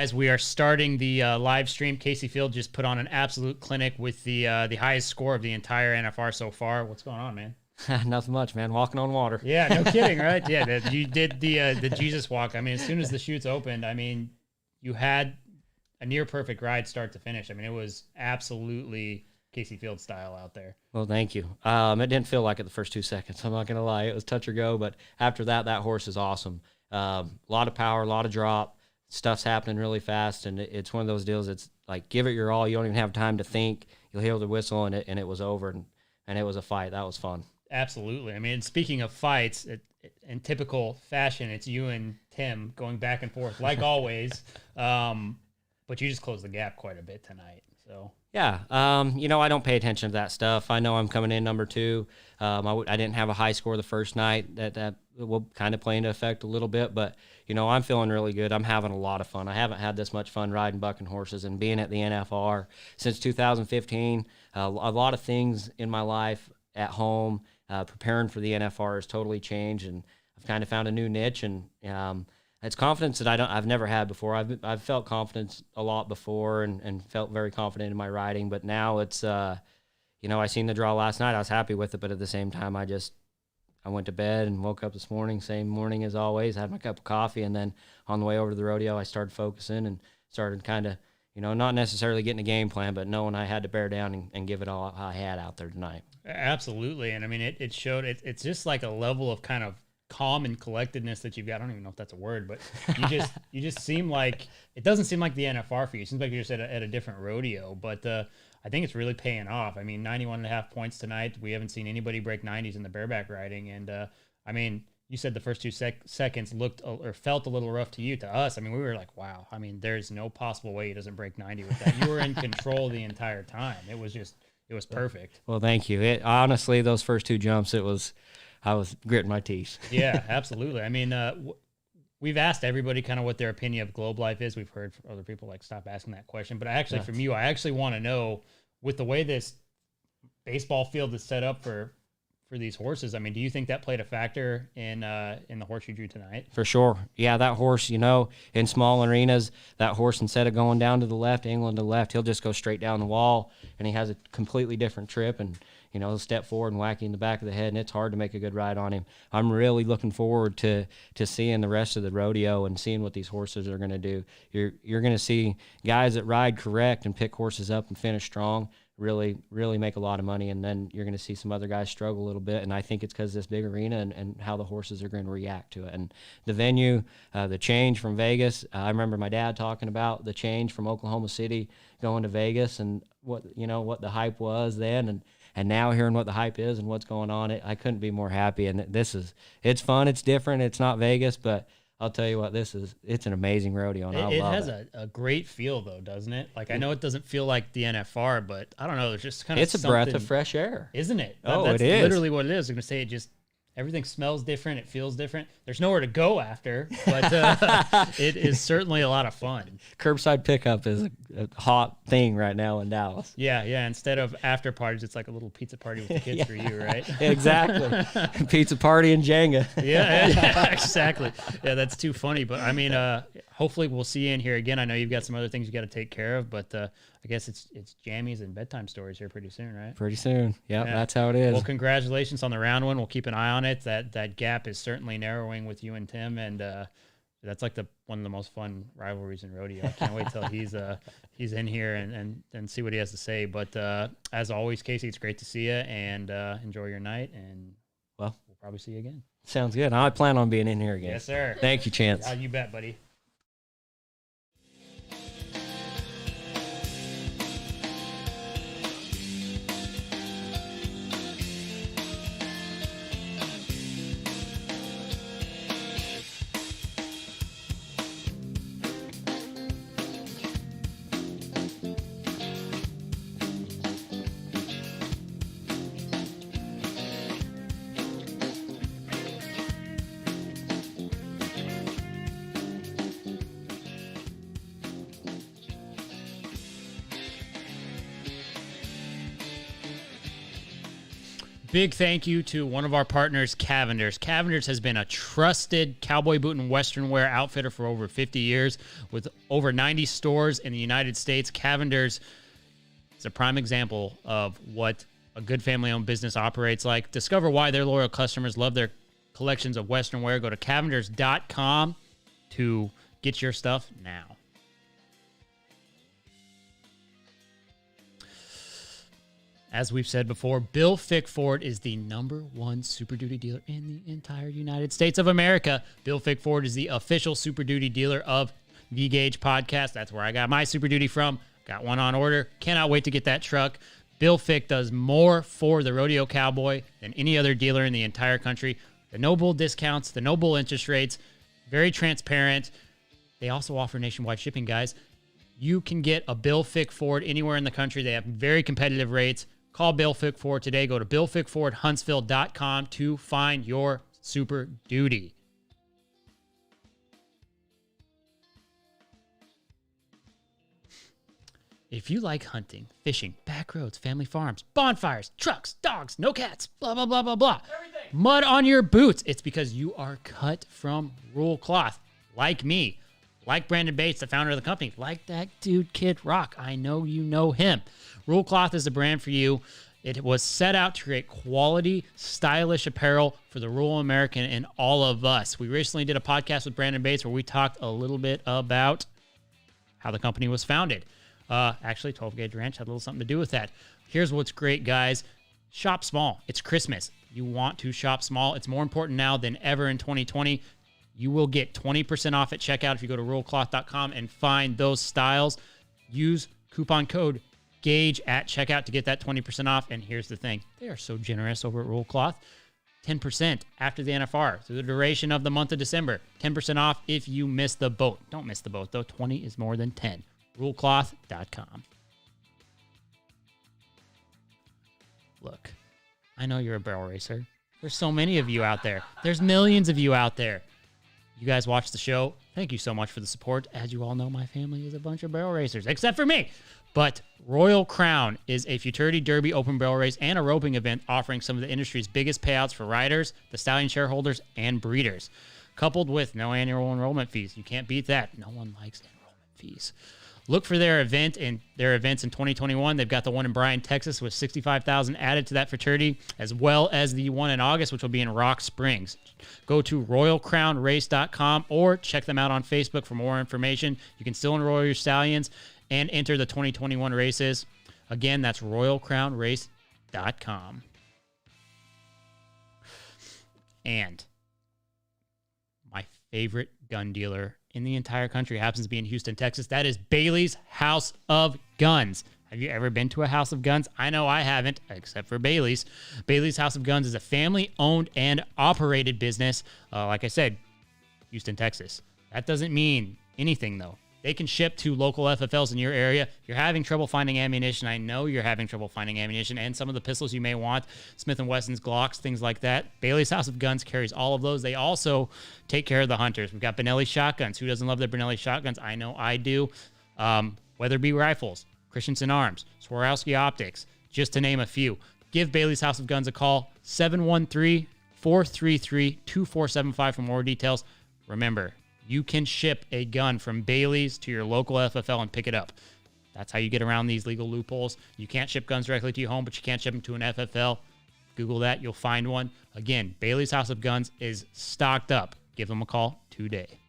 As we are starting the live stream, Kaycee Feild just put on an absolute clinic with the highest score of the entire NFR so far. What's going on, man? Nothing much, man. Walking on water. Yeah, no kidding, right? Yeah, you did the Jesus walk. I mean, as soon as the chutes opened, I mean, you had a near perfect ride start to finish. I mean, it was absolutely Kaycee Feild style out there. Well, thank you. It didn't feel like it the first 2 seconds. I'm not going to lie. It was touch or go, but after that horse is awesome. A lot of power, a lot of drop. Stuff's happening really fast, and it's one of those deals. It's like, give it your all. You don't even have time to think. You'll hear the whistle, and it was over, and it was a fight. That was fun. Absolutely. I mean, speaking of fights, in typical fashion, it's you and Tim going back and forth, like always. But you just closed the gap quite a bit tonight. So yeah, I don't pay attention to that stuff. I know I'm coming in number 2. I didn't have a high score the first night. That will kind of play into effect a little bit, but I'm feeling really good. I'm having a lot of fun. I haven't had this much fun riding bucking horses and being at the NFR since 2015. A lot of things in my life at home, preparing for the NFR has totally changed, and I've kind of found a new niche, and it's confidence that I've never had before. I've felt confidence a lot before and felt very confident in my riding, but now it's I seen the draw last night. I was happy with it, but at the same time, I went to bed and woke up this morning, same morning as always, had my cup of coffee, and then on the way over to the rodeo, I started focusing and started kind of, not necessarily getting a game plan, but knowing I had to bear down and give it all I had out there tonight. Absolutely. And I mean, it showed, it's just like a level of kind of calm and collectedness that you've got. I don't even know if that's a word, but you just seem like, it doesn't seem like the NFR for you. It seems like you're just at a different rodeo, but I think it's really paying off. I mean, 91.5 points tonight. We haven't seen anybody break 90s in the bareback riding. And I mean, you said the first 2 seconds looked or felt a little rough to you. To us, I mean, we were like, wow. I mean, there's no possible way he doesn't break 90 with that. You were in control the entire time. It was perfect. Well, thank you. Honestly, those first 2 jumps, I was gritting my teeth. Yeah, absolutely. I mean, we've asked everybody kind of what their opinion of globe life is. We've heard from other people like, stop asking that question. But actually, from you, I actually want to know, with the way this baseball field is set up for these horses, I mean, do you think that played a factor in the horse you drew tonight? For sure. Yeah, that horse, in small arenas, that horse, instead of going down to the left, angling to the left, he'll just go straight down the wall, and he has a completely different trip, and he'll step forward and whack you in the back of the head, and it's hard to make a good ride on him. I'm really looking forward to seeing the rest of the rodeo and seeing what these horses are going to do. You're going to see guys that ride correct and pick horses up and finish strong really make a lot of money, and then you're going to see some other guys struggle a little bit, and I think it's because this big arena and how the horses are going to react to it. And the venue, the change from Vegas, I remember my dad talking about the change from Oklahoma City going to Vegas and what the hype was then, and now hearing what the hype is and what's going on, I couldn't be more happy. And it's fun, it's different, it's not Vegas, but I'll tell you what, it's an amazing rodeo, and I love it. It has a great feel, though, doesn't it? Like, I know it doesn't feel like the NFR, but I don't know, there's just kind of It's a breath of fresh air. Isn't it? That's it is. Literally what it is. I'm going to say everything smells different. It feels different. There's nowhere to go after, but it is certainly a lot of fun. Curbside pickup is a hot thing right now in Dallas. Yeah. Instead of after parties, it's like a little pizza party with the kids for you, right? Exactly. Pizza party and Jenga. yeah, exactly. Yeah, that's too funny. But I mean, hopefully we'll see you in here again. I know you've got some other things you got to take care of, but I guess it's jammies and bedtime stories here pretty soon, right? Pretty soon. Yep, yeah, that's how it is. Well, congratulations on the round one. We'll keep an eye on it. That gap is certainly narrowing with you and Tim, and that's like one of the most fun rivalries in rodeo. I can't wait till he's in here and see what he has to say. But as always, Kaycee, it's great to see you, and enjoy your night, and we'll probably see you again. Sounds good. I plan on being in here again. Yes, sir. Thank you, Chance. You bet, buddy. Big thank you to one of our partners, Cavenders. Cavenders has been a trusted cowboy boot and western wear outfitter for over 50 years with over 90 stores in the United States. Cavenders is a prime example of what a good family-owned business operates like. Discover why their loyal customers love their collections of western wear. Go to cavenders.com to get your stuff now. As we've said before, Bill Fick Ford is the #1 Super Duty dealer in the entire United States of America. Bill Fick Ford is the official Super Duty dealer of the Gauge Podcast. That's where I got my Super Duty from. Got one on order. Cannot wait to get that truck. Bill Fick does more for the rodeo cowboy than any other dealer in the entire country. The no bull discounts, the no bull interest rates, very transparent. They also offer nationwide shipping, guys. You can get a Bill Fick Ford anywhere in the country. They have very competitive rates. Call Bill Fick Ford today. Go to BillFickFordHuntsville.com to find your Super Duty. If you like hunting, fishing, back roads, family farms, bonfires, trucks, dogs, no cats, blah, blah, blah, blah, blah. Everything. Mud on your boots. It's because you are cut from Rural Cloth. Like me. Like Brandon Bates, the founder of the company. Like that dude, Kid Rock. I know you know him. Rural Cloth is the brand for you. It was set out to create quality, stylish apparel for the rural American and all of us. We recently did a podcast with Brandon Bates where we talked a little bit about how the company was founded. Actually, 12 Gauge Ranch had a little something to do with that. Here's what's great, guys. Shop small. It's Christmas. You want to shop small. It's more important now than ever in 2020. You will get 20% off at checkout if you go to ruralcloth.com and find those styles. Use coupon code GAUGE at checkout to get that 20% off. And here's the thing. They are so generous over at Rural Cloth. 10% after the NFR through the duration of the month of December. 10% off if you miss the boat. Don't miss the boat, though. 20 is more than 10. Ruralcloth.com. Look, I know you're a barrel racer. There's so many of you out there. There's millions of you out there. You guys watch the show. Thank you so much for the support. As you all know, my family is a bunch of barrel racers, except for me. But Royal Crown is a futurity derby open barrel race and a roping event offering some of the industry's biggest payouts for riders, the stallion shareholders, and breeders. Coupled with no annual enrollment fees. You can't beat that. No one likes enrollment fees. Look for their events in 2021. They've got the one in Bryan, Texas, with 65,000 added to that fraternity, as well as the one in August, which will be in Rock Springs. Go to RoyalCrownRace.com or check them out on Facebook for more information. You can still enroll your stallions and enter the 2021 races. Again, that's RoyalCrownRace.com. And my favorite gun dealer in the entire country happens to be in Houston, Texas. That is Bailey's House of Guns. Have you ever been to a House of Guns? I know I haven't, except for Bailey's. Bailey's House of Guns is a family-owned and operated business. Like I said, Houston, Texas. That doesn't mean anything, though. They can ship to local FFLs in your area. You're having trouble finding ammunition. I know you're having trouble finding ammunition and some of the pistols you may want, Smith & Wesson's, Glocks, things like that. Bailey's House of Guns carries all of those. They also take care of the hunters. We've got Benelli shotguns. Who doesn't love their Benelli shotguns? I know I do. Weatherby rifles, Christensen Arms, Swarovski Optics, just to name a few. Give Bailey's House of Guns a call, 713-433-2475 for more details. Remember, you can ship a gun from Bailey's to your local FFL and pick it up. That's how you get around these legal loopholes. You can't ship guns directly to your home, but you can't ship them to an FFL. Google that. You'll find one. Again, Bailey's House of Guns is stocked up. Give them a call today.